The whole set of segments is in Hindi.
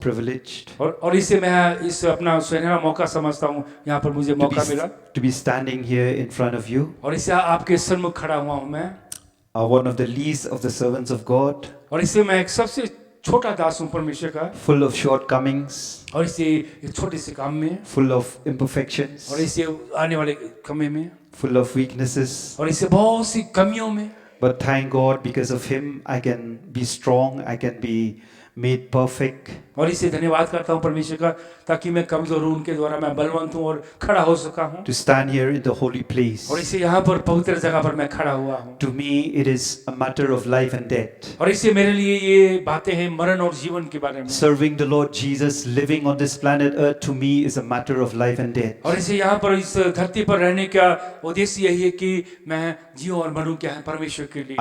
privileged और इसे मैं इस अपना सुनहरा मौका समझता हूँ, यहाँ पर मुझे मौका मिला to be standing here in front of you, और इसे आपके सन्मुख खड़ा हुआ हूँ मैं, one of the least of the servants of God, और इसे मैं एक सबसे छोटा दास हूँ परमेश्वर का, full of shortcomings, और इसे एक छोटे से काम में, full of imperfections, और इसे आने वाले समय में, full of weaknesses. और इसे बहुत सी कमियों में, But thank God, because of Him, I can be strong, I can be made perfect. और इसे धन्यवाद करता हूँ परमेश्वर का, ताकि मैं कमजोर हूँ, उनके द्वारा मैं बलवंत हूँ और खड़ा हो सका हूँ, To stand here in the holy place. और इसे यहाँ पर पवित्र जगह पर मैं खड़ा हुआ हूँ। To me, it is a matter of life and death. और इससे मेरे लिए ये बातें हैं मरण और जीवन के बारे में। Serving the Lord Jesus, living on this planet Earth, to me is a matter of life and death. और इसे यहाँ पर इस धरती पर रहने का उद्देश्य यही है कि मैं जीऊं और मरूं क्या है परमेश्वर के लिए।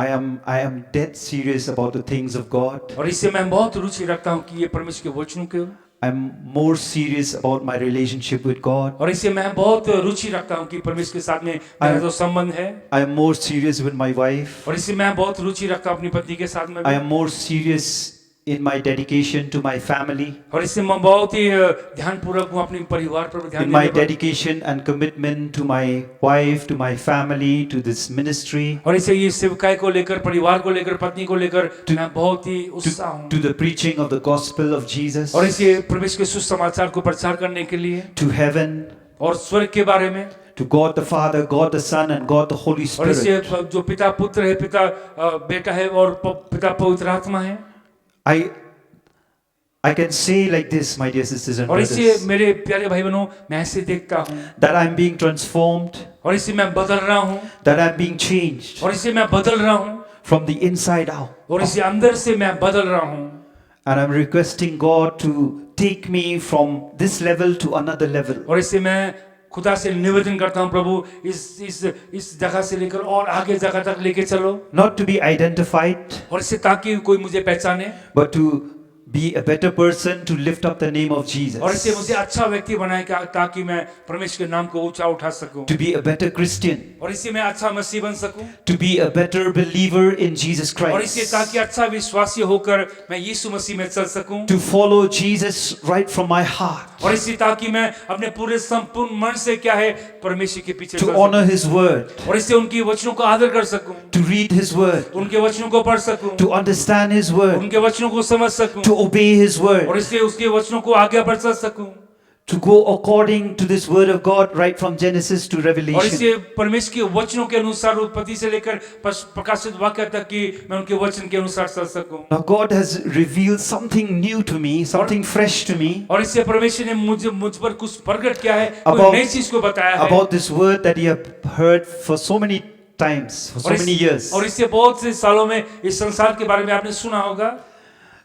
I am dead serious about the things of God. और इससे मैं बहुत रुचि रखता हूँ कि ये परमेश्वर के वचनों के, I'm more serious about my relationship with God. और इससे मैं बहुत रुचि रखता हूँ कि परमेश्वर के साथ में मेरा जो संबंध है। I am more serious with my wife. और इससे मैं बहुत रुचि रखता हूँ अपनी पत्नी के साथ में। I am more serious in my dedication to my family. और इससे मैं बहुत ही ध्यानपूर्वक हूँ अपने परिवार पर ध्यान In my देने पर। dedication and commitment to my wife, to my family, to this ministry, और इसे ये सेवकाई को लेकर, परिवार को लेकर, पत्नी को लेकर मैं बहुत ही उत्साह हूँ। to the preaching of the gospel of Jesus, और इसे परमेश्वर के सुसमाचार को प्रचार करने के लिए, to heaven, और स्वर्ग के बारे में, to God the Father, God the Son, and God the Holy और इसे Spirit. जो पिता पुत्र है, पिता बेटा है और पिता पवित्र आत्मा है। I can say like this, my dear sisters and और इसे brothers, मेरे प्यारे भाई बहनों, मैं ऐसे देखता हूँ, that I'm being transformed, और इसे मैं बदल रहा हूँ, that I'm being changed और इसे मैं बदल रहा हूँ, from the inside out. और इसे अंदर से मैं बदल रहा हूँ। And I'm requesting God to take me from this level to another level. और इसे मैं खुदा से निवेदन करता हूँ, प्रभु इस जगह से लेकर और आगे जगह तक लेके चलो, Not to be identified, और इससे ताकि कोई मुझे पहचाने, but to be a better person, to lift up the name of और इससे Jesus. मुझे अच्छा व्यक्ति बनाए ताकि मैं परमेश्वर के नाम को ऊंचा उठा सकूं, To be a better Christian, और इससे मैं अच्छा मसीह बन सकूं, to be a better believer in Jesus और इससे Christ, ताकि अच्छा विश्वासी होकर मैं यीशु मसीह में चल सकूं, to follow Jesus right from my heart, और इससे ताकि मैं अपने पूरे संपूर्ण मन से क्या है परमेश्वर के पीछे चल to honor सकूं, His word, और इससे उनकी वचनों को आदर कर सकूं, to read His word, उनके वचनों को पढ़ सकूं, to understand His word, उनके वचनों को समझ सकूं, to obey His और word, इससे उसके वचनों को आगे बढ़ सकूं, to go according to this word of God right from Genesis to और Revelation. इससे परमेश्वर के वचनों के अनुसार उत्पत्ति से लेकर प्रकाशित वाक्य तक कि मैं उनके वचन के अनुसार चल सकूं। Now God has revealed something new to me, something fresh to me और इससे परमेश्वर ने मुझ पर कुछ प्रकट किया है, कोई About- नई चीज को बताया है, about this word that you have heard for so many times, for so many years. और इससे बहुत से सालों में इस संसार के बारे में आपने सुना होगा।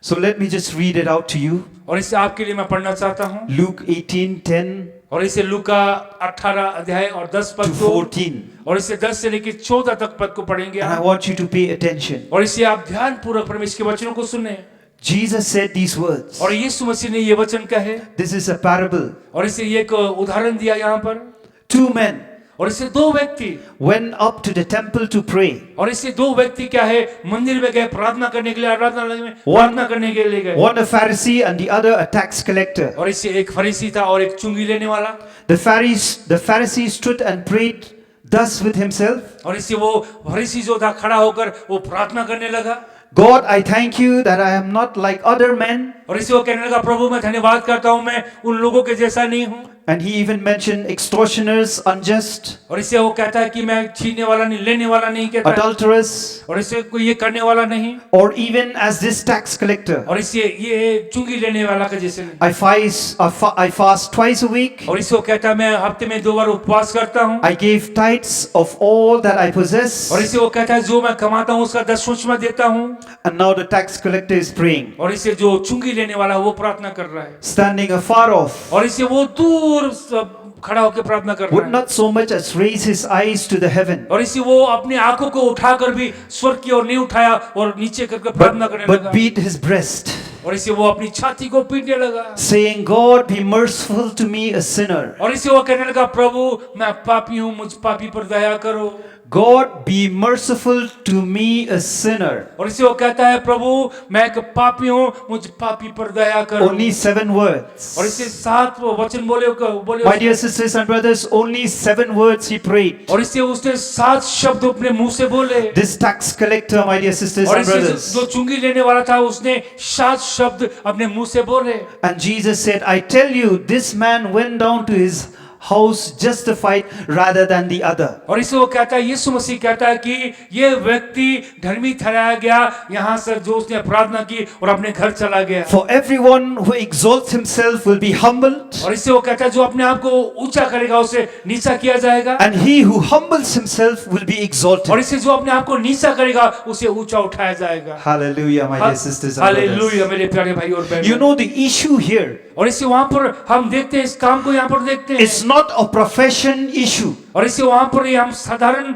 So let me just read it out to you. और इसे आपके लिए मैं पढ़ना चाहता हूँ, Luke 18:10 और इसे लूका 18 अध्याय और 10 to पद को, 14. और इसे 10 से लेकर 14 तक पद को पढ़ेंगे And I आप। want you to pay attention. और इसे आप ध्यान पूर्वक परमेश्वर के वचनों को सुने। Jesus said these words. और यीशु मसीह ने ये वचन कहे, This is a parable. और इसे ये एक उदाहरण दिया यहाँ पर। Two men और इसे दो व्यक्ति, went up to the temple to pray. और इससे दो व्यक्ति क्या है मंदिर में गए प्रार्थना करने के लिए, प्रार्थना करने के लिए गए। One a Pharisee and the other a tax collector. और इससे एक फरीसी था और एक चुंगी लेने वाला। The Pharisee stood and prayed thus with himself. और इससे वो फरीसी जो था खड़ा होकर वो प्रार्थना करने लगा, God, I thank you that I am not like other men. और इसे वो कहने लगा, प्रभु मैं धन्यवाद करता हूँ, मैं उन लोगों के जैसा नहीं हूँ। And he even mentioned extortioners, unjust, और इससे वो कहता है कि मैं छीनने वाला नहीं, लेने वाला नहीं कहता है। adulterers, और इससे कोई ये करने वाला नहीं, or even as this tax collector. और इससे ये चुंगी लेने वाला के जैसे नहीं। I fast twice a week. और इससे वो कहता है मैं हफ्ते में 2 बार उपवास करता हूँ। I gave tithes of all that I possess. और इससे वो कहता है जो मैं कमाता हूँ उसका 10वां मैं देता हूँ। And now the tax collector is praying, और इससे जो चुंगी लेने वाला है वो प्रार्थना कर रहा है, standing afar off, और इससे वो दूर खड़ा होकर प्रार्थना कर रहा would है। not so much as raise his eyes to the heaven, और इसी वो अपनी आंखों को उठाकर भी स्वर्ग की ओर नहीं उठाया और नीचे करके प्रार्थना करने but लगा, beat his breast, और इसे वो अपनी छाती को पीटने लगा, saying, God, be merciful to me, a sinner. और इसे वो कहने लगा, प्रभु मैं पापी हूँ, मुझ पापी पर दया करो। God, be merciful to me, a sinner. और इसे वो कहता है, प्रभु मैं एक पापी हूँ, मुझ पापी पर दया करो। Only 7 words. और इसे 7 वचन बोले My dear sisters and brothers, only 7 words he prayed. और इसे उसने 7 शब्द अपने मुंह से बोले। This tax collector, my dear sisters और and इसे brothers. जो चुंगी लेने वाला था, उसने 7 शब्द अपने मुंह से बोले। And Jesus said, I tell you, this man went down to his house justified rather than the other. और इसे वो कहता है, यीशु मसीह कहता है कि ये व्यक्ति धर्मी ठहराया गया यहाँ से, जो उसने प्रार्थना की और अपने घर चला गया। For everyone who exalts himself will be humbled, और इससे वो कहता है, जो अपने आप को ऊंचा करेगा उसे नीचा किया जाएगा, and he who humbles himself will be और exalted. इससे जो अपने आप को नीचा करेगा उसे ऊंचा उठाया जाएगा। Hallelujah, my dear sisters and brothers. Hallelujah मेरे प्यारे भाई और You बहनों। know the issue here, और इससे वहां पर हम देखते हैं, इस काम को यहाँ पर देखते हैं, it's not a profession issue. और इससे वहां पर हम साधारण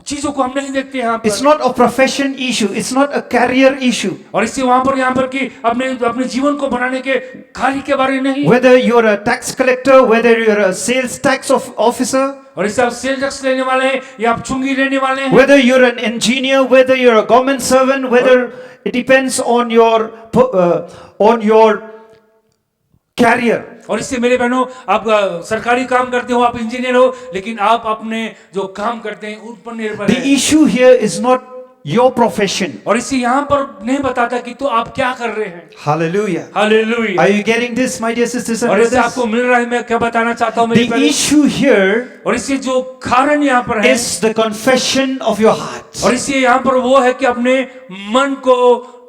चीजों को हम नहीं देखते यहाँ पर। It's not a profession issue. It's not a career issue. और इससे वहां पर यहाँ पर कि अपने जीवन को बनाने के कार्य के बारे में नहीं। Whether you're a tax collector, whether you're a sales tax officer, और इससे आप सेल टैक्स लेने वाले हैं या आप चुंगी लेने वाले हैं, whether you're an engineer, whether you're a government servant, whether it depends on your career. और इससे मेरे बहनों, आप सरकारी काम करते हो, आप इंजीनियर हो, लेकिन आप अपने जो काम करते हैं उन पर निर्भर The है। issue here is not your profession. और इससे यहाँ पर नहीं बताता कि तो आप क्या कर रहे हैं। Hallelujah. Hallelujah. Are you getting this, my dear sisters and और इससे brothers? आपको मिल रहा है, मैं क्या बताना चाहता हूँ मेरे The प्यारे। issue here और इससे जो कारण यहाँ पर है, is the confession of your heart. और इससे यहाँ पर वो है कि अपने मन को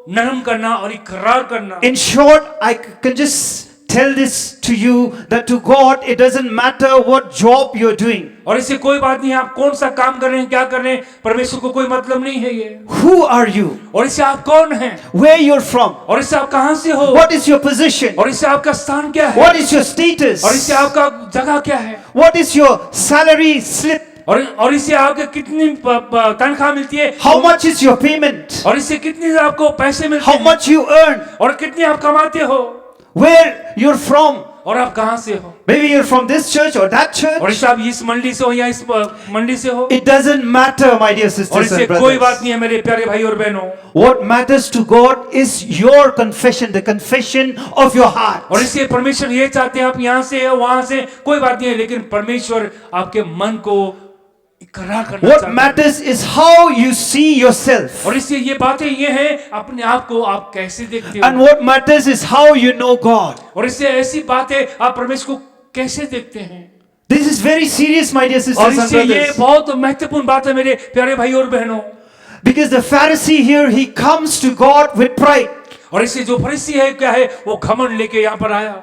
नरम करना और इकरार करना। In short, I can just tell this to you that to God it doesn't matter what job you're doing. और इससे कोई बात नहीं, आप कौन सा काम कर रहे हैं, क्या कर रहे हैं, परमेश्वर को कोई मतलब नहीं है ये। Who are you? और इससे आप कौन हैं, Where you're from? और इससे आप कहां से हो, What is your position? और इससे आपका स्थान क्या है, What is your status? और इससे आपका जगह क्या है, What is your salary slip? और इससे आपके कितनी तनख्वाह मिलती है, How much is your payment? और इससे कितनी आपको पैसे मिलते How हैं, much you earn? और कितनी आप कमाते हो, Where you're from? और आप कहां से हो। Maybe you're from this church or that church. और इससे आप इस मंडली से हो या इस मंडली से हो, It doesn't matter, my dear और sisters इससे and कोई बात brothers. नहीं है मेरे प्यारे भाई और बहनों। What matters to God is your confession, the confession of your heart. और इससे परमेश्वर ये चाहते हैं, आप यहाँ से हो वहां से कोई बात नहीं है, लेकिन परमेश्वर आपके मन को इकरार करना What चाहते हैं। matters is how you see yourself. और इससे ये बातें ये हैं, अपने आप को आप कैसे देखते And हो, what matters is how you know God. और इससे ऐसी बातें आप परमेश्वर को कैसे देखते हैं। This is very serious, my dear और sisters and इससे ये brothers. बहुत महत्वपूर्ण बात है मेरे प्यारे भाई और बहनों। Because the Pharisee here, he comes to God with pride. और इससे जो फरीसी है क्या है, वो घमंड लेके यहाँ पर आया।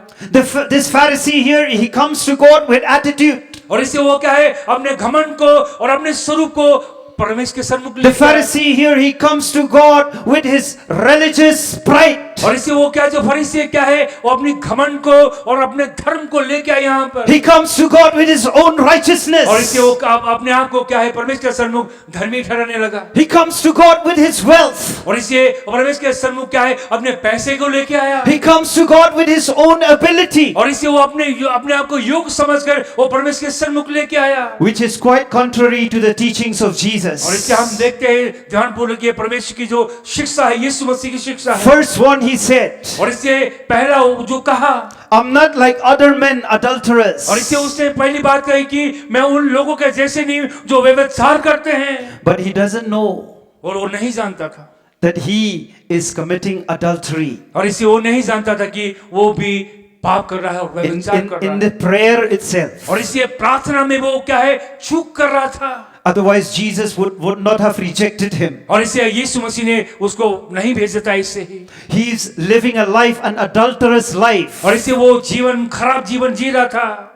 This Pharisee here, he comes to God with attitude. और इससे वो क्या है, अपने घमंड को और अपने स्वरूप को परमेश्वर के सन्मुख The लेके आया। Pharisee here, he comes to God with his religious pride. और इससे वो क्या, जो फरीसी है क्या है, वो अपनी घमंड को और अपने धर्म को लेके आए यहाँ पर। He comes to God with his own righteousness. और इससे वो अपने आप को क्या है, परमेश्वर के सन्मुख धर्मी ठहराने लगा। He comes to God with his wealth. और इससे परमेश्वर के सन्मुख क्या है, अपने पैसे को लेके आया। He comes to God with his own ability, और इससे वो अपने आप को योग्य समझकर वो परमेश्वर के सन्मुख लेके आया। which is quite contrary to the teachings of और Jesus. इससे हम देखते हैं ध्यानपूर्वक ये परमेश्वर की जो शिक्षा है, यीशु मसीह की शिक्षा है। Verse 1 he said, और इससे पहला जो कहा, I'm not like other men adulterers. और इससे उसने पहली बात कही कि मैं उन लोगों के जैसे नहीं जो व्यभिचार करते हैं। But he doesn't know और वो नहीं जानता था, that he is committing adultery. और इससे वो नहीं जानता था कि वो भी पाप कर रहा है और व्यभिचार कर रहा In है। the prayer itself. और इससे प्रार्थना में वो क्या है, चूक कर रहा था। Otherwise Jesus would not have rejected him. और इससे यीशु मसीह ने उसको नहीं भेजा था इससे ही। He is living a life, an adulterous life. और इससे वो खराब जीवन जी रहा था।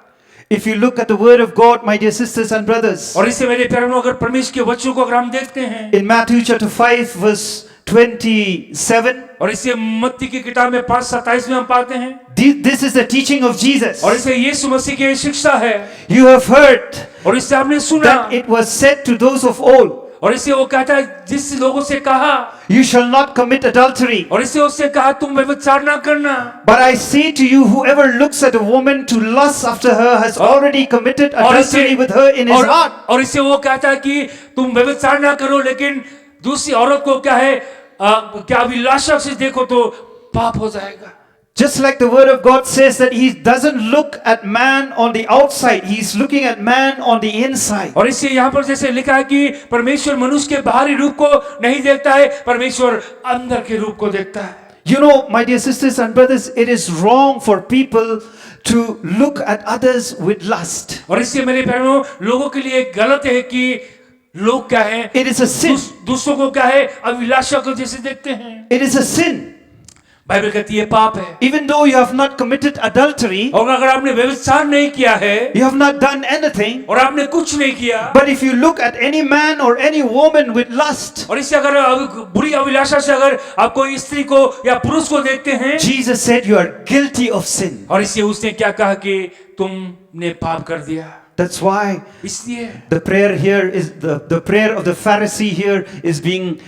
If you look at the word of God, my dear sisters and brothers, और इससे मेरे प्यारे, अगर परमेश्वर के वचनों को अगर हम देखते हैं, in Matthew chapter 5 verse 27, और इससे मत्ती की किताब में 5:27 में हम पाते हैं, this is the teaching of Jesus. और इससे यीशु मसीह की शिक्षा है। You have heard और इससे आपने सुना, that it was said to those of old, और इससे वो कहता है जिस लोगों से कहा You shall not commit adultery. और इससे उससे कहा तुम व्यभिचार ना करना But I say to you, whoever looks at a woman to lust after her has already committed और adultery with her in his heart. और इससे वो कहता है कि तुम व्यभिचार ना करो लेकिन दूसरी औरत को क्या है क्या अभिलाषा से देखो तो पाप हो जाएगा Just like the word of God says that he doesn't look at man on the outside, he's looking at man on the inside. और इससे यहाँ पर जैसे लिखा है कि परमेश्वर मनुष्य के बाहरी रूप को नहीं देखता है परमेश्वर अंदर के रूप को देखता है You know, my dear sisters and brothers, it is wrong for people to look at others with lust. और इससे मेरे बहनों लोगों के लिए गलत है कि लोग क्या है It is a sin. दूसरों को क्या है अभिलाषा को जैसे देखते हैं It is a sin. Bible कहती है पाप है Even though you have not committed adultery, और अगर आपने व्यभिचार नहीं किया है you have not done anything, और आपने कुछ नहीं किया but if you look at any man or any woman with lust, और इससे अगर बुरी अभिलाषा से अगर आप कोई स्त्री को या पुरुष को देखते हैं Jesus said you are guilty of sin. और इससे उसने क्या कहा कि तुमने पाप कर दिया That's why इसलिए the prayer here is the prayer of the Pharisee here is being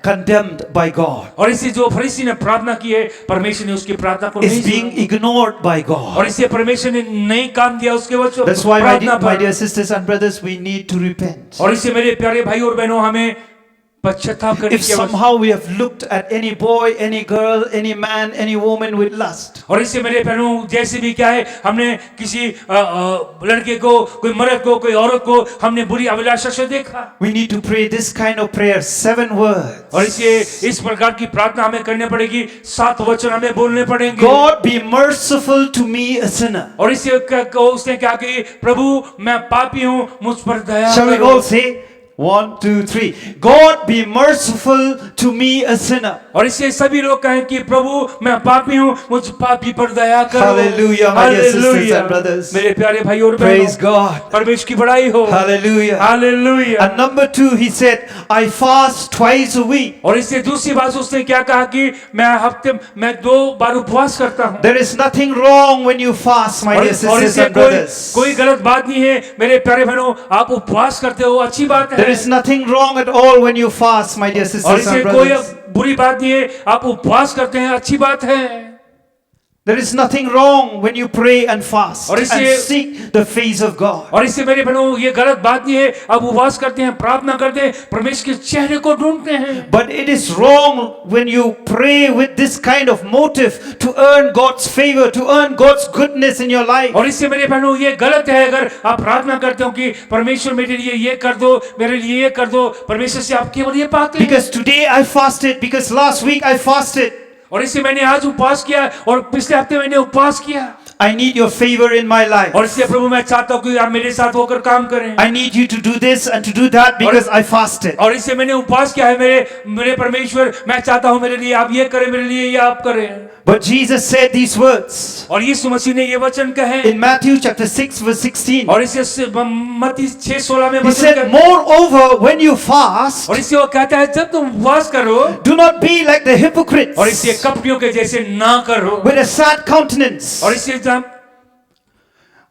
condemned by God. और इससे जो फरीसी ने प्रार्थना की है परमेश्वर ने उसकी प्रार्थना को Is नहीं being सुना ignored by और God. इससे परमेश्वर ने नहीं काम दिया उसके वचन That's why, प्रार्थना my पर dear sisters and brothers, we need to repent. और इससे मेरे प्यारे भाई और बहनों हमें पश्चाताप करने If की आवश्यकता somehow we have looked at any boy, any girl, any man, any woman with lust, और इससे मेरे बहनों जैसे भी क्या है हमने किसी लड़के को कोई मर्द को कोई औरत को हमने बुरी अभिलाषा से देखा we need to pray this kind of prayer, 7 words. और इससे इस प्रकार की प्रार्थना हमें करनी पड़ेगी 7 वचन हमें बोलने पड़ेंगे God be merciful to me, a sinner. और इससे उसने क्या कि प्रभु मैं पापी हूँ मुझ पर दया Shall we करो all say? 1, 2, 3. God be merciful to me, a sinner. और इससे सभी लोग कहें कि प्रभु मैं पापी हूँ मुझ पापी पर दया करो Hallelujah, my dear sisters Hallelujah. and brothers. मेरे प्यारे भाई और Praise बहनों God. परमेश्वर की बड़ाई हो Hallelujah. Hallelujah And number 2, he said, I fast twice a week. और इससे दूसरी बात उसने क्या कहा कि मैं हफ्ते में 2 बार उपवास करता हूँ There is nothing wrong when you fast, my dear और sisters इससे and brothers. कोई गलत बात नहीं है मेरे प्यारे बहनों आप उपवास करते हो अच्छी बात There है is nothing wrong at all when you fast, my dear और sisters इससे and कोई brothers. बुरी बात नहीं है आप उपवास करते हैं अच्छी बात है There is nothing wrong when you pray and fast और and इससे- seek the face of God. और इससे मेरे बहनों ये गलत बात नहीं है आप उपवास करते हैं प्रार्थना करते हैं परमेश्वर के चेहरे को ढूंढते हैं But it is wrong when you pray with this kind of motive to earn God's favor, to earn God's goodness in your life. और इससे मेरे बहनों ये गलत है अगर आप प्रार्थना करते हो कि परमेश्वर मेरे लिए ये कर दो मेरे लिए ये कर दो परमेश्वर से आप केवल ये पाते हैं Because today I fasted, because last week I fasted. और इससे मैंने आज उपवास किया और पिछले हफ्ते मैंने उपवास किया I need your favor in my life. और इसलिए प्रभु मैं चाहता हूँ कि आप मेरे साथ होकर काम करें I need you to do this and to do that because I fasted. और इससे मैंने उपवास किया है मेरे परमेश्वर मैं चाहता हूँ मेरे लिए आप ये करें मेरे लिए ये आप करें But Jesus said these words और यीशु मसीह ने ये वचन कहे in Matthew chapter 6 verse 16. और इससे मत्ती 6:16 में He वचन said, कहे moreover, when you fast, और इससे वो कहता है जब तुम उपवास करो do not be like the hypocrites और इससे कपटियों के जैसे ना करो with a sad countenance, और इससे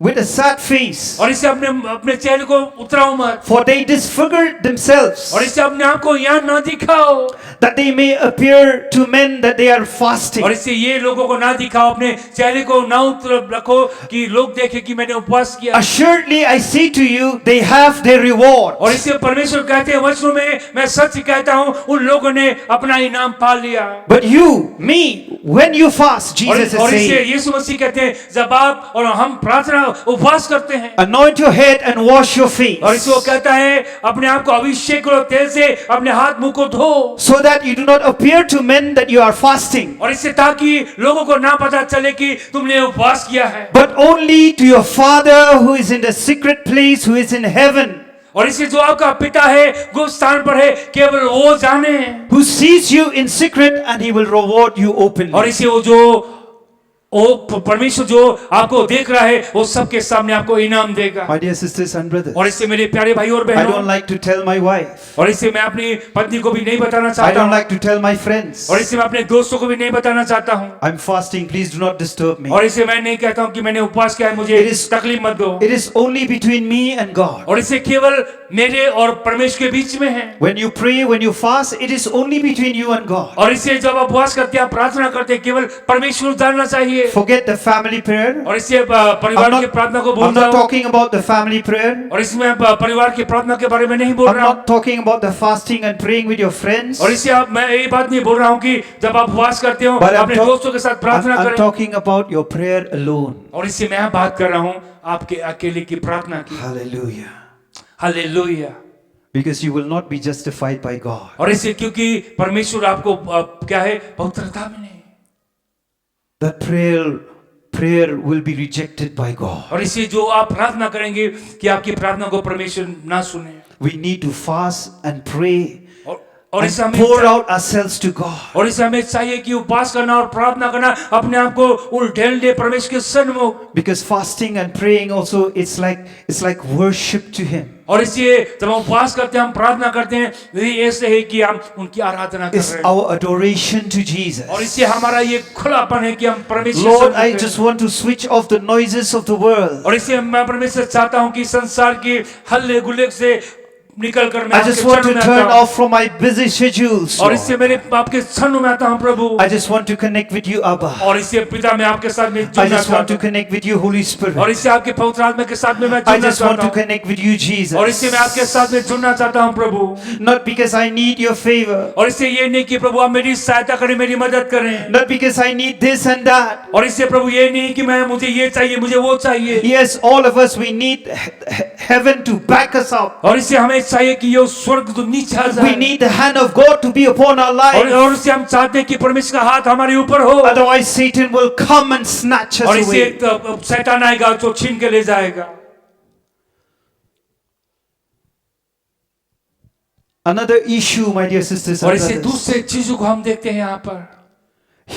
with a sad face, और इससे अपने चेहरे को उतराओ मत for they disfigure themselves, और इससे अपने आप को यहाँ ना दिखाओ that they may appear to men that they are fasting. और इससे ये लोगों को ना दिखाओ अपने चेहरे को ना उतर रखो कि लोग देखें कि मैंने उपवास किया Assuredly, I say to you, they have their reward. और इससे परमेश्वर कहते हैं वचनों में मैं सच कहता हूँ उन लोगों ने अपना इनाम पा लिया But you, me, when you fast, Jesus is और इससे saying, यीशु मसीह कहते हैं जब आप और हम प्रार्थना उपवास करते हैं anoint your head and wash your face, और इससे वो कहता है अपने आप को अभिषेक करो तेल से अपने हाथ मुंह को धो so that you do not appear to men that you are fasting, और इससे ताकि लोगों को ना पता चले कि तुमने उपवास किया है but only to your Father who is in the secret place, who is in heaven, और इससे जो आपका पिता है गुप्त स्थान पर है केवल वो जाने who sees you in secret, and he will reward you openly. और इससे वो जो वो परमेश्वर जो आपको देख रहा है वो सबके सामने आपको इनाम देगा। My dear sisters and brothers, और इससे मेरे प्यारे भाई और I don't बहनों, like to tell my wife. और इससे मैं अपनी पत्नी को भी नहीं बताना I चाहता don't हूँ, like to tell my friends. और इससे मैं अपने दोस्तों को भी नहीं बताना चाहता हूँ, I'm fasting, please do not disturb me. और इससे मैं नहीं कहता हूँ कि मैंने उपवास किया है, मुझे It is- तकलीफ मत दो। It is only between me and God. और इससे केवल मेरे और परमेश्वर के बीच में है। When you pray, when you fast, it is only between you and God. और इससे जब आप उपवास करते हैं, प्रार्थना करते हैं, केवल परमेश्वर जानना चाहिए। Forget the family prayer. और इससे परिवार की प्रार्थना को I'm भूल not जाओ। talking about the family prayer. और इसमें परिवार की प्रार्थना के बारे में नहीं बोल I'm रहा हूँ। not talking about the fasting and praying with your friends. और इससे आप मैं ये बात नहीं बोल रहा हूँ कि जब आप उपवास करते हो But I'm अपने talk- दोस्तों के साथ प्रार्थना I'm करें। talking about your prayer alone. और इससे मैं बात कर रहा हूँ आपके अकेले की प्रार्थना की। Hallelujah. Hallelujah. Because you will not be justified by God. और इससे क्योंकि परमेश्वर आपको क्या है पवित्रता में नहीं, That prayer will be rejected by God. और इससे जो आप प्रार्थना करेंगे कि आपकी प्रार्थना को परमेश्वर ना सुने। We need to fast and pray और इससे and हमें pour out ourselves to God. और इससे हमें चाहिए कि उपवास करना और प्रार्थना करना, अपने आप को उल्टेल दे परमेश्वर के सन्मुख। Because fasting and praying also it's like worship to Him. और इसलिए जब हम उपवास करते हैं, हम प्रार्थना करते हैं, ये ऐसे है कि हम उनकी आराधना कर It's रहे हैं। our adoration to Jesus. और इससे हमारा ये खुलापन है कि हम परमेश्वर Lord, से I जुड़े just हैं। want to switch off the noises of the world. और इससे मैं परमेश्वर से चाहता हूँ कि संसार के हल्ले गुल्ले से निकल कर मैं I आपके just want चरणों to में turn आता हूँ। off from my busy schedules. और इससे Lord. मेरे आपके चरणों में आता हूँ प्रभु। I just want to connect with you, Abba. और इससे पिता मैं आपके साथ में I जुड़ना just want चाहता to हूँ। connect with you, Holy और Spirit. इससे आपके पवित्र आत्मा के साथ में मैं I जुड़ना just want चाहता to हूँ। connect with you, और इससे मैं आपके Jesus. साथ में जुड़ना चाहता हूँ प्रभु। Not because I need your favor. और इससे ये नहीं कि प्रभु आप मेरी सहायता करें, मेरी मदद करें। Not because I need this and that. और इससे प्रभु ये नहीं कि मैं मुझे ये चाहिए, मुझे वो चाहिए। Yes, all of us, we need heaven to back us up. और इससे हमें चाहिए कि ये स्वर्ग तो नीचे आ We जाए। need the hand of God to be upon our life. और इससे हम चाहते हैं कि परमेश्वर का हाथ हमारे ऊपर हो। Otherwise, Satan will come and snatch और us इससे away. शैतान आएगा जो छीन के ले जाएगा। Another issue, my dear sisters और and इससे brothers. दूसरे चीजों को हम देखते हैं यहाँ पर।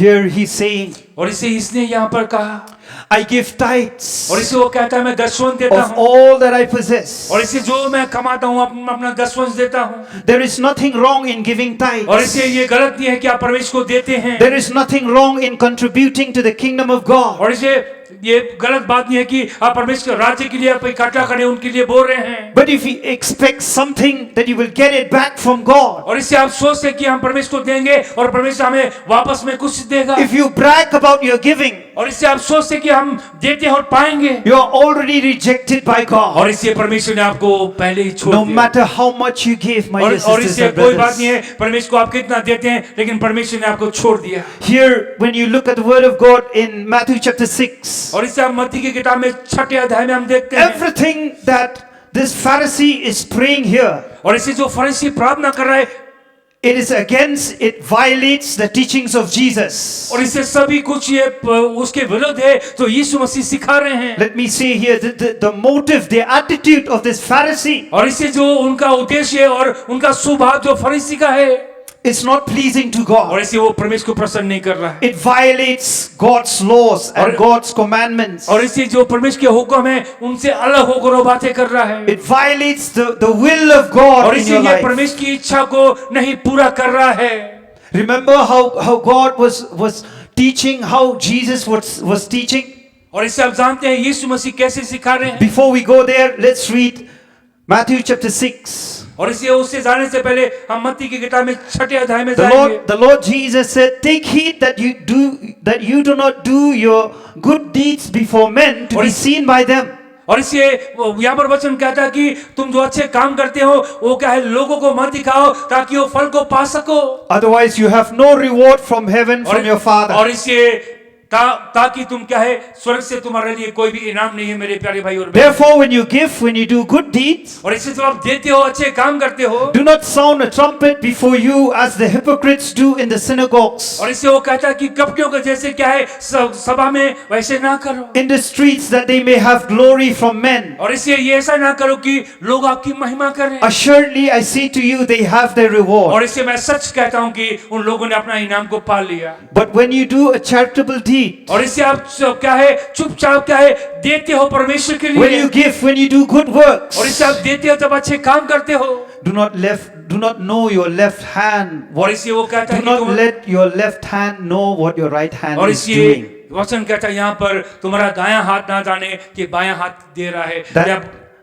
Here he's saying, और इसे इसने यहाँ पर कहा, I give tithes और इसे वो कहता है मैं दशवंश देता of हूँ। all that I possess. और इसे जो मैं कमाता हूँ अपना दशवंश देता हूँ। There is nothing wrong in giving और इसे tithes. ये गलत नहीं है कि आप परमेश्वर को देते हैं। There is nothing wrong in contributing to the kingdom of God. और इसे ये गलत बात नहीं है कि आप परमेश्वर के राज्य के लिए आप इकट्ठा करें, उनके लिए बोल रहे हैं। But if you expect something that you will get it back from God, और इससे आप सोचते हैं कि हम परमेश्वर को देंगे और परमेश्वर हमें वापस में कुछ देगा। if you brag about your giving, और इससे आप सोचते हैं कि हम देते हैं और पाएंगे। you are already rejected by God. और इससे परमेश्वर ने आपको पहले ही छोड़ No दिया। matter how much you give, my dear और sisters इससे and कोई बात नहीं brothers. है परमेश्वर को आप कितना देते हैं, लेकिन परमेश्वर ने आपको छोड़ दिया। Here, when you look at the word of God in Matthew chapter 6, और इससे आप मत्ती की किताब में 6 अध्याय में हम देखते हैं, everything that this Pharisee is praying here, और इससे जो फरीसी प्रार्थना कर रहा है, it is against, it violates the teachings of Jesus. और इससे सभी कुछ ये उसके विरुद्ध है जो यीशु मसीह सिखा रहे हैं। Let me say here that the motive, the attitude of this Pharisee और इससे जो उनका उद्देश्य है और उनका स्वभाव जो फरीसी का है, is not pleasing to और God. इससे वो परमेश्वर को प्रसन्न नहीं कर रहा है। It violates God's laws and और- God's commandments. और इससे जो परमेश्वर के हुक्म है उनसे अलग होकर वो बातें कर रहा है। It violates the will of God और in इससे your ये life. परमेश्वर की इच्छा को नहीं पूरा कर रहा है। Remember how God was teaching, how Jesus was teaching? और इससे आप जानते हैं यीशु मसीह कैसे सिखा रहे हैं। Before we go there, let's read Matthew chapter 6. और इससे उससे जाने से पहले हम मत्ती की किताब में 6 अध्याय में जाएंगे। The Lord Jesus said, "Take heed that you do not do your good deeds before men to be seen by them." और इससे यहाँ पर वचन कहता है कि तुम जो अच्छे काम करते हो वो क्या है, लोगों को मत दिखाओ ताकि वो फल को पा सको। Otherwise, you have no reward from heaven from your Father. और इससे ताकि तुम क्या है, स्वर्ग से तुम्हारे लिए कोई भी इनाम नहीं है मेरे प्यारे भाई और बहन। Therefore, when you give, when you do good deeds, और इससे जब आप देते हो, अच्छे काम करते हो, do not sound a trumpet before you as the hypocrites do in the synagogues, और इससे वो कहता है कि कपटियों के जैसे क्या है सभा में वैसे ना करो, in the streets, that they may have glory from men. और इससे ये ऐसा ना करो कि लोग आपकी महिमा करें। Assuredly, I say to you, they have their reward. और इससे मैं सच कहता हूँ कि उन लोगों ने अपना इनाम को पा लिया। But when you do a charitable deed, sweet. और इससे आप क्या है चुपचाप क्या है देते हो परमेश्वर के When लिए, you give, when you do good works, और इससे आप देते हो तब अच्छे काम करते हो। do not know your left hand. और इसलिए वो कहता है Do कि not तुम, let your left hand know what your right hand और is इसलिए doing. वचन कहता है यहाँ पर तुम्हारा दायां हाथ ना जाने कि बायां हाथ दे रहा है, या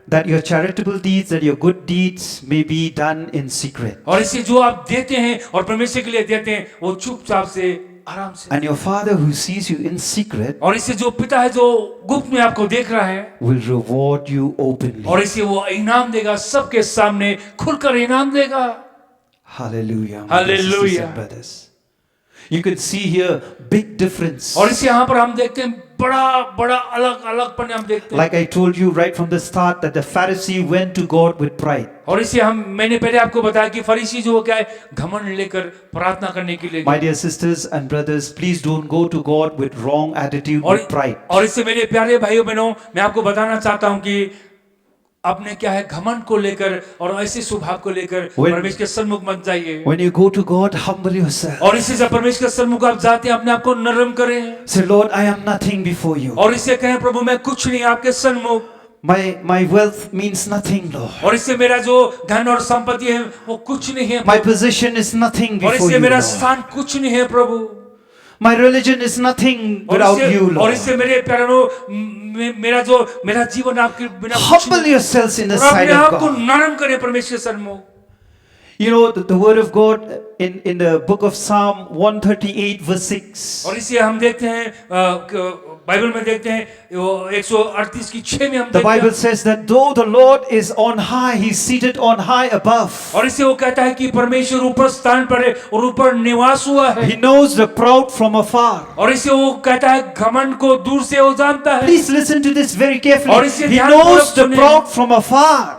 That your charitable deeds, that your good deeds may be done in secret. और इससे जो आप देते हैं और परमेश्वर के लिए देते हैं वो चुपचाप से आराम से, And your Father who sees you in secret और इससे जो पिता है जो गुप्त में आपको देख रहा है, will reward you openly. और इससे वो इनाम देगा, सबके सामने खुलकर इनाम देगा। Hallelujah. My dear sisters Hallelujah. and brothers. You can see here big difference. और इससे यहाँ पर हम देखते हैं बड़ा बड़ा अलग अलगपन हम देखते हैं। Like I told you right from the start that the Pharisee went to God with pride. और इससे मैंने पहले आपको बताया कि फरीसी जो क्या है घमंड लेकर प्रार्थना करने के लिए My dear sisters and brothers, please don't go to God with wrong attitude, with pride. और इससे मेरे प्यारे भाइयों बहनों मैं आपको बताना चाहता हूं कि अपने क्या है घमंड को लेकर और ऐसे स्वभाव को लेकर परमेश्वर के सन्मुख मत जाइए। When you go to God, humble yourself. और इससे जब परमेश्वर के सन्मुख आप जाते हैं अपने आप को नरम करें। Say, Lord, I am nothing before you. और इससे कहें प्रभु मैं कुछ नहीं आपके सन्मुख। My wealth means nothing, Lord. और इससे मेरा जो धन और संपत्ति है वो कुछ नहीं है। My position is nothing और before इससे you, मेरा Lord. स्थान कुछ नहीं है प्रभु। My religion is nothing without you, और Lord. इससे मेरे प्यारों मेरा जीवन आपके बिना कुछ Humble नहीं। yourselves in the और अपने sight of आप को God. नरम करें परमेश्वर के सन्मुख। You know, the word of God in the book of Psalm 138 verse 6. और इसे हम देखते हैं बाइबल में देखते हैं वो 138 की 6 में हम The देखते Bible हैं। says that though the Lord is on high, He's seated on high above. और इसे वो कहता है कि परमेश्वर ऊपर स्थान पर है और ऊपर निवास हुआ है। He knows the proud from afar. और इसे वो कहता है घमंड को दूर से वो जानता है। Please listen to this very और carefully. इसे He ध्यानपूर्वक knows the सुनें। proud from afar.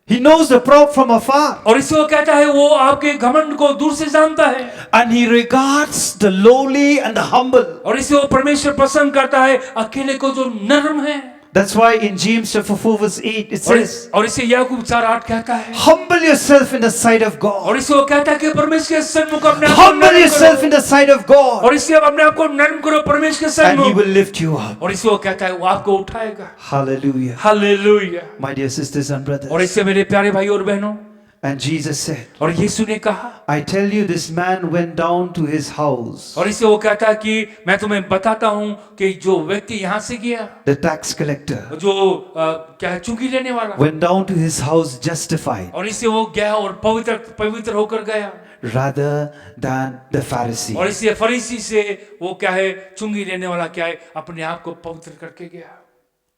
He knows the proud from afar. और इसे वो कहता है वो आपके घमंड को दूर से जानता है। And He regards the lowly and the humble. और इसे वो परमेश्वर पसंद करता है अकेले को जो नरम है। That's why in James chapter 4 verse 8 it says, और इसे याकूब 4:8 कहता है। humble yourself in the sight of God. और इसे वो कहता है कि परमेश्वर के सन्मुख अपने आप को Humble नरम yourself करो। in the sight of God. और इसे अपने आप को नरम करो परमेश्वर के And He सन्मुख। will lift you up. और इसे वो कहता है वो आपको उठाएगा। Hallelujah. Hallelujah. My dear sisters and और brothers. इससे मेरे प्यारे भाई और बहनों, And Jesus said, और यीशु ने कहा, I tell you, this man went down to his house. और इसे वो कहता है कि मैं तुम्हें बताता हूं कि जो व्यक्ति यहाँ से गया, The tax collector जो क्या है चुंगी लेने वाला, went down to his house justified और इसे वो गया और पवित्र होकर गया, rather than the Pharisee. और इसे फरीसी से वो क्या है चुंगी लेने वाला क्या है अपने आप को पवित्र करके गया।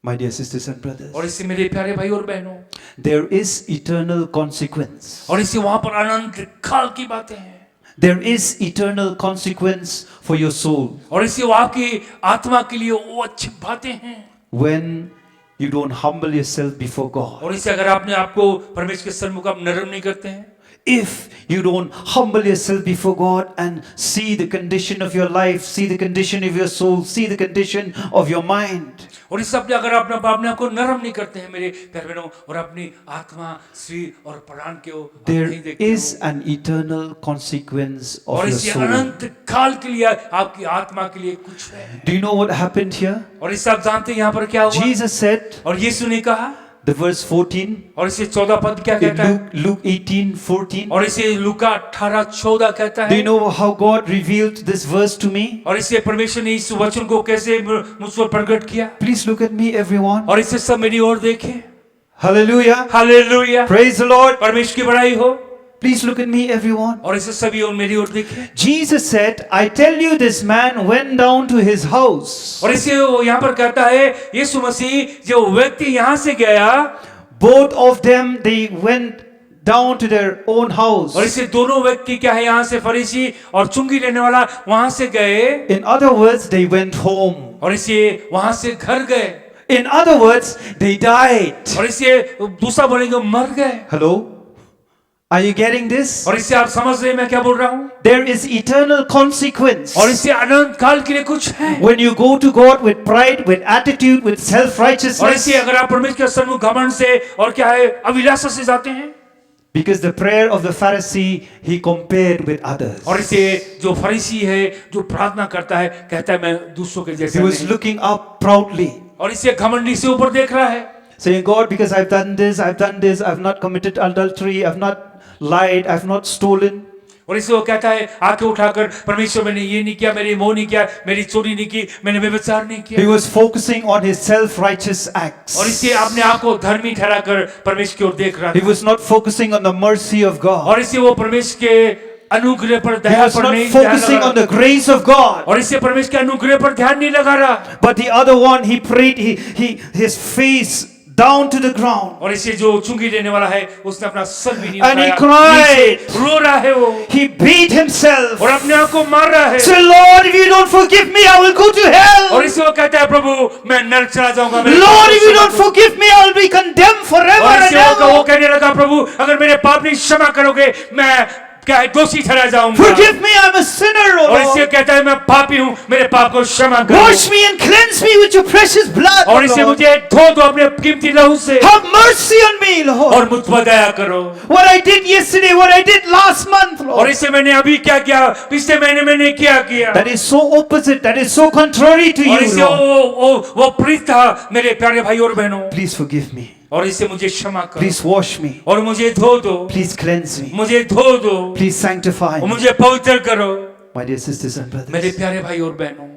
My dear sisters and brothers, और इससे मेरे प्यारे भाई और बहनों, there is eternal consequence. और इससे वहां पर अनंत काल की बातें हैं, There is eternal consequence for your soul और इससे वो आपकी आत्मा के लिए वो अच्छी बातें हैं। when you don't humble yourself before God. और इससे अगर आपने आपको परमेश्वर के सन्मुख आप नरम नहीं करते हैं, If you don't humble yourself before God and see the condition of your life, see the condition of your soul, see the condition of your mind, और इस सब अगर आप अपने आप को नरम नहीं करते हैं मेरे प्यारे बहनों, और अपनी आत्मा शरीर और प्राण के आप there नहीं देखते is हो, an eternal consequence of और your इससे soul. अनंत काल के लिए आपकी आत्मा के लिए कुछ है। Do you know what happened here? और इससे आप जानते हैं यहाँ पर क्या हुआ? Jesus said, और यीशु ने कहा, the verse 14, और इसे 14 पद क्या in कहता है? Luke 18:14. और इसे लूका 18:14 कहता Do you है। know how God revealed this verse to me? और इससे परमेश्वर ने इस वचन को कैसे मुझ पर प्रकट किया? Please look at me, everyone. और इससे सब मेरी ओर देखें। Hallelujah. Hallelujah, Praise the Lord. परमेश्वर की बड़ाई हो। Please look at me, everyone. और इससे सभी और मेरी ओर देखें। Jesus said, I tell you, this man went down to his house. और इसे वो यहाँ पर कहता है यीशु मसीह जो व्यक्ति यहाँ से गया, Both of them, they went down to their own house. और इसे दोनों व्यक्ति क्या है यहाँ से फरीसी और चुंगी लेने वाला वहां से गए, In other words, they went home. और इसे वहां से घर गए, In other words, they died. और इसे दूसरा बोलेंगे मर गए। Hello? Are you getting this? और इससे आप समझ रहे हैं मैं क्या बोल रहा हूँ? There is eternal consequence. और इससे अनंत काल के लिए कुछ है। When you go to God with pride, with attitude, with और self-righteousness, इससे अगर आप परमेश्वर के सन्मुख घमंड से और क्या है अभिलाषा से जाते हैं, Because the prayer of the Pharisee he compared with others. और इसे जो फरीसी है जो प्रार्थना करता है कहता है मैं दूसरों के He जैसा was नहीं। looking up proudly, और इसे घमंडी से ऊपर देख रहा है saying, God, because I've done this, I've not committed adultery, I've not lied, I've not stolen. और इसे वो कहता है आंखें उठाकर परमेश्वर मैंने ये नहीं किया, मैंने वो नहीं किया, मेरी चोरी नहीं की, मैंने व्यभिचार नहीं He किया। was focusing on his self-righteous acts. और इसे अपने आप को धर्मी ठहराकर परमेश्वर की ओर देख रहा He था। was not focusing on the mercy of God. और इसे वो परमेश्वर के अनुग्रह पर He दया was पर not नहीं ध्यान focusing लगा on the grace of God. और इसे परमेश्वर के अनुग्रह पर ध्यान नहीं लगा रहा। But the other one, he prayed, his face down to the ground. और इसे जो चुंगी लेने वाला है उसने अपना सर भी नहीं And he उठाया, cried. नीचे रो रहा है वो He beat himself. और अपने आप को मार रहा है। Say, Lord, if you don't forgive me, I will go to और hell. इसे वो कहता है प्रभु मैं नरक चला जाऊंगा। मेरे Lord, पाप if you को don't क्षमा करो। forgive me, I will be condemned forever और and इसे वो ever. कहने लगा प्रभु अगर मेरे पाप नहीं क्षमा करोगे मैं क्या है दोषी ठहरा जाऊंगा। Forgive me, I'm a sinner, O और इसे Lord. कहता है मैं पापी हूँ, मेरे पाप को क्षमा करो। Wash me and cleanse me with your precious blood, और O इसे Lord. मुझे धो दो अपने कीमती लहू से Have mercy on me, Lord. और मुझ पर दया करो। What I did yesterday, what I did last month, और Lord. इसे मैंने अभी क्या किया, पिछले महीने मैंने क्या किया। That is so opposite, that is so contrary to और you, इसे Lord. वो प्रीत था मेरे प्यारे भाई और बहनों। Please forgive me. और इसे मुझे क्षमा करो Please wash me. और मुझे धो दो, Please cleanse me. मुझे धो दो Please sanctify और me. मुझे पवित्र करो। My dear sisters and मेरे brothers, प्यारे भाई और बहनों,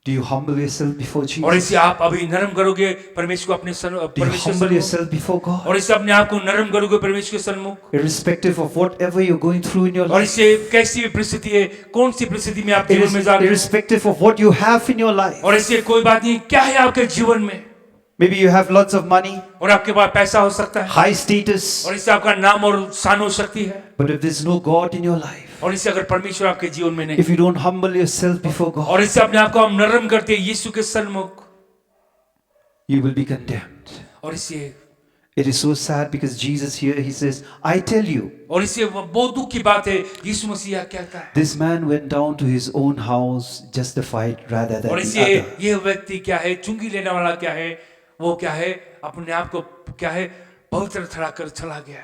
do you humble yourself before और Jesus? इसे आप अभी नरम करोगे परमेश्वर को अपने Do you परमेश्वर humble सन्मुख, yourself before God? और इसे अपने आप को नरम करोगे परमेश्वर के सन्मुख। Irrespective of whatever you're going through in your और life, इसे कैसी भी परिस्थिति है, कौन सी परिस्थिति में आप जीवन में जा रहे हो, irrespective of what you have in your life. और इसे कोई बात नहीं क्या है आपके जीवन में, Maybe you have lots of money, और आपके पास पैसा हो सकता है, high status, और इससे आपका नाम और शान हो सकती है, but if there's no God in your life, और इससे अगर परमेश्वर आपके जीवन में नहीं, if you don't humble yourself before God, और इससे अपने आप को हम नरम करते हैं यीशु के सन्मुख, you will be condemned. और इसे It is so sad because Jesus here, he says, I tell you, और इससे बहुत दुख की बात है, यीशु मसीह कहता है, this man went down to his own house justified rather than और the इससे other. ये व्यक्ति क्या है, चुंगी लेने वाला क्या है, वो क्या है, अपने आप को क्या है पवित्र ठहरा कर चला गया।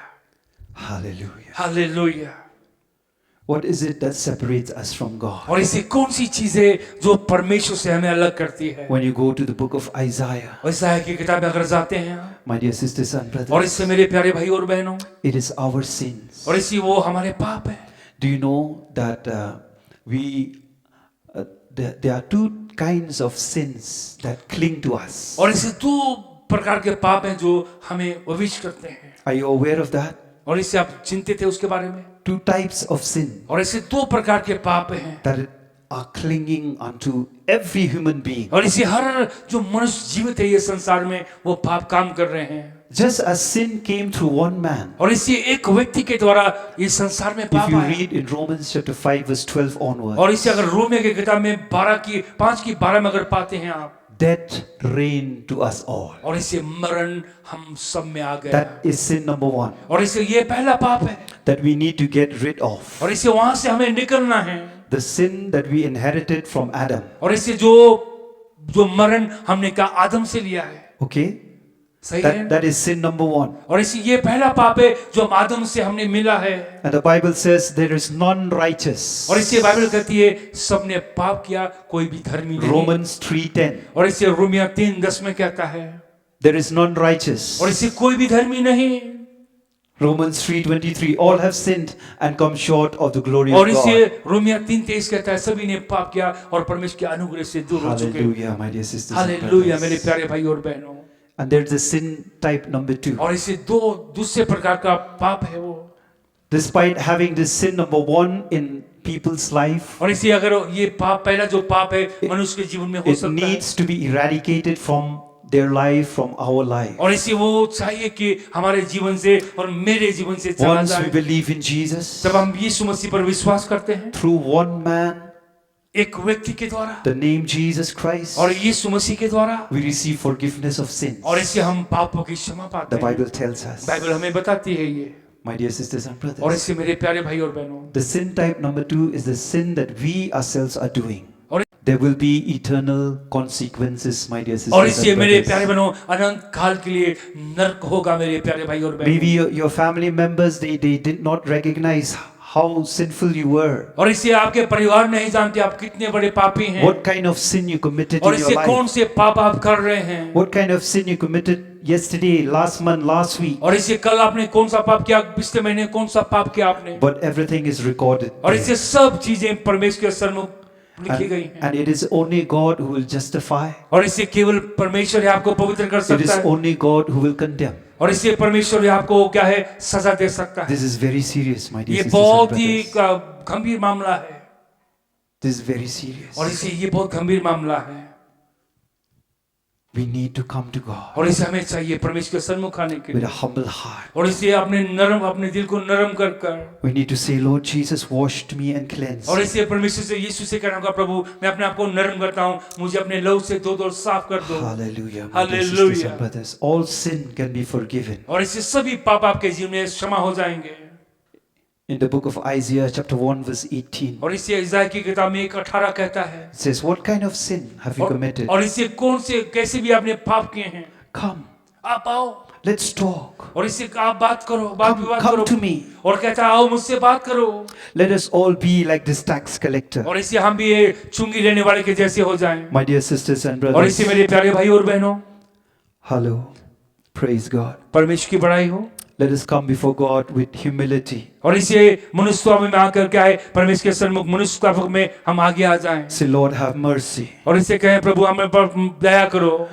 Hallelujah. Hallelujah. What is it that separates us from God? और इससे कौन सी चीज है जो परमेश्वर से हमें अलग करती है। When you go to the book of Isaiah, और ईसाया की किताब में अगर जाते हैं my dear sisters and और brothers, इससे मेरे प्यारे भाई और बहनों, it is our sins. और इसी वो हमारे पाप है। Do you know that there are two kinds of sins that cling to us? और इससे दो प्रकार के पाप हैं जो हमें वविष्ट करते हैं। Are you aware of that? और इससे आप चिंतित है उसके बारे में। Two types of sin और ऐसे दो प्रकार के पाप हैं that are clinging unto every human being. और इसे हर जो मनुष्य जीवित है ये संसार में वो पाप काम कर रहे हैं। Just as sin came through one man. और इसे एक व्यक्ति के द्वारा ये संसार में If पाप you आया। read in Romans chapter 5 verse 12 onwards, और इसे अगर रोमियो की किताब में 5 की 12 में अगर पाते हैं आप, death reigned to us all. और इसे मरण हम सब में आ गया। That is sin number one और इसे ये पहला पाप है that we need to get rid of. और इसे वहां से हमें निकलना है। The sin that we inherited from Adam. और इसे जो मरण हमने का आदम से लिया है। Okay? सही है। That is sin number one. और इसे ये पहला पाप है जो हम आदम से हमने मिला है। And the Bible says there is none righteous. और इसे बाइबल कहती है सबने पाप किया कोई भी धर्मी नहीं। Romans 3:10. और इसे रोमियो 3:10 में कहता है There is none righteous. और इसे कोई भी धर्मी नहीं। Romans 3:23. All have sinned and come short of the glory और of इसे God. रोमियो 3:23 कहता है सभी ने पाप किया और परमेश्वर के अनुग्रह से दूर हो चुके। Hallelujah, my dear sisters and hallelujah मेरे brothers. प्यारे भाई और बहनों। And there is a sin type number 2. और इसे दो दूसरे प्रकार का पाप है वो। Despite having this sin number 1 in people's life, और इसे अगर ये पाप पहला जो पाप है मनुष्य के जीवन में हो it सकता है needs to be eradicated from their life, from our life. और इसे वो चाहिए कि हमारे जीवन से और मेरे जीवन से चला Once we जाए। believe in Jesus, जब हम यीशु मसीह पर विश्वास करते हैं through one man, एक व्यक्ति के द्वारा the name Jesus Christ, और यीशु मसीह के द्वारा, we receive forgiveness of sins. और इससे हम पापों की क्षमा पाते The हैं। Bible tells us. बाइबल हमें बताती है ये। My dear sisters and और brothers, इससे मेरे प्यारे भाई और बहनों, the sin type number 2 is the sin that we ourselves are doing. और there will be eternal consequences, my dear sisters और इससे and मेरे brothers. प्यारे बहनों अनंत काल के लिए नरक होगा मेरे प्यारे भाई और बहनों। Maybe your family members, they did not recognize how sinful you were, और इससे आपके परिवार नहीं जानते आप कितने बड़े पापी हैं what kind of sin you committed और in your इससे कौन life, से पाप आप कर रहे हैं what kind of sin you committed yesterday, last month, last week. और इससे कल आपने कौन सा पाप किया पिछले महीने कौन सा पाप किया आपने But everything is recorded. और there. इससे सब चीजें परमेश्वर के सन्मुख लिखी गई हैं And it is only God who will justify. और इससे केवल परमेश्वर ही आपको पवित्र कर It सकता is है only God who will condemn. और इससे परमेश्वर ही आपको क्या है सजा दे सकता है। This is very serious, my dear ये sisters and बहुत ही brothers. गंभीर मामला है This is very serious. और इससे ये बहुत गंभीर मामला है We need to come to God और इसे हमें चाहिए परमेश्वर के सन्मुख आने के with लिए a humble heart. और इसे अपने दिल को नरम कर कर We need to say, Lord Jesus, washed me and cleansed. और इसे परमेश्वर से यीशु से कहना होगा प्रभु मैं अपने आप को नरम करता हूँ मुझे अपने लहू से धो दो साफ कर दो Hallelujah, my dear sisters Hallelujah. and brothers. All sin can be forgiven. और इससे सभी पाप आपके जीवन में क्षमा हो जाएंगे In the book of Isaiah, chapter 1, verse 18, और इसे इज़ाई की किताब में 1:18 कहता है it says, what kind of sin have you committed? और इससे कौन से कैसे भी आपने पाप किए हैं Come, आप आओ let's talk. और इससे आप बात करो बात Come, विवाद come करो to me. और कहता है आओ मुझसे बात करो Let us all be like this tax collector. और इससे हम भी ये चुंगी लेने वाले के जैसे हो जाएं My dear sisters and और brothers, इससे मेरे प्यारे भाई और बहनों hello, praise God. परमेश्वर की बड़ाई हो Let us come before God with humility. और इसे मनुष्य में आकर क्या है परमेश्वर के सन्मुख मनुष्य में हम आगे आ जाएं Say, Lord, have mercy. और इसे कहें प्रभु हमें पर दया करो